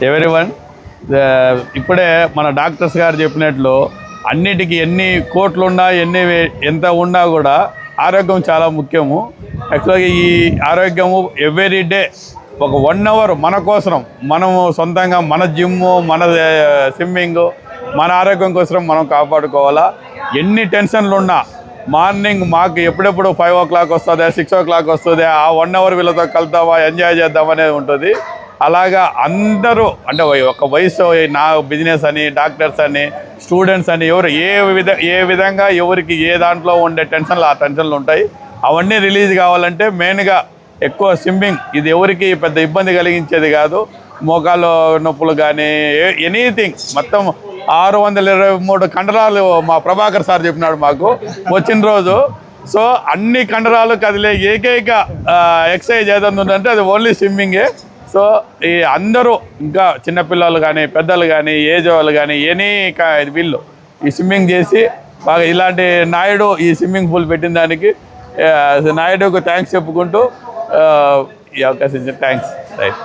Everyone. ఇప్పుడే మన doctors గారు చెప్పినట్లు అన్నిటికీ ఎన్ని కోట్లున్నా ఎంత ఉన్నా కూడా ఆరోగ్యం చాలా ముఖ్యము. యాక్చువల్గా ఈ ఆరోగ్యము ఎవ్రీ డే ఒక 1 అవర్ మన కోసం, మనము సొంతంగా మన జిమ్ము, మన స్విమ్మింగు, మన ఆరోగ్యం కోసం మనం కాపాడుకోవాలా. ఎన్ని టెన్షన్లు ఉన్నా మార్నింగ్ మాకు ఎప్పుడెప్పుడు 5 o'clock వస్తుందా, 6 o'clock వస్తుందా, ఆ 1 అవర్ వీళ్ళతో కలుద్దామా, ఎంజాయ్ చేద్దామనేది ఉంటుంది. అలాగా అందరూ అంటే ఒక వయసు, నా బిజినెస్ అని, డాక్టర్స్ అని, స్టూడెంట్స్ అని, ఎవరు ఏ విధంగా ఎవరికి ఏ దాంట్లో ఉండే టెన్షన్లు ఆ టెన్షన్లు ఉంటాయి. అవన్నీ రిలీజ్ కావాలంటే మెయిన్గా ఎక్కువ స్విమ్మింగ్. ఇది ఎవరికి పెద్ద ఇబ్బంది కలిగించేది కాదు. మోకాలు నొప్పులు కానీ ఎనీథింగ్ మొత్తం 623 కండరాలు మా ప్రభాకర్ సార్ చెప్పినాడు మాకు వచ్చిన రోజు. సో అన్ని కండరాలు కదిలే ఏకైక ఎక్సర్సైజ్ ఏదైనా ఉందంటే అది ఓన్లీ స్విమ్మింగే. సో ఈ అందరూ ఇంకా చిన్నపిల్లలు కానీ, పెద్దలు కానీ, ఏజ్ వాళ్ళు కానీ వీళ్ళు ఈ స్విమ్మింగ్ చేసి బాగా ఇలాంటి నాయుడు ఈ స్విమ్మింగ్ పూల్ పెట్టిన దానికి నాయుడుకు థ్యాంక్స్ చెప్పుకుంటూ ఈ అవకాశం థ్యాంక్స్. రైట్.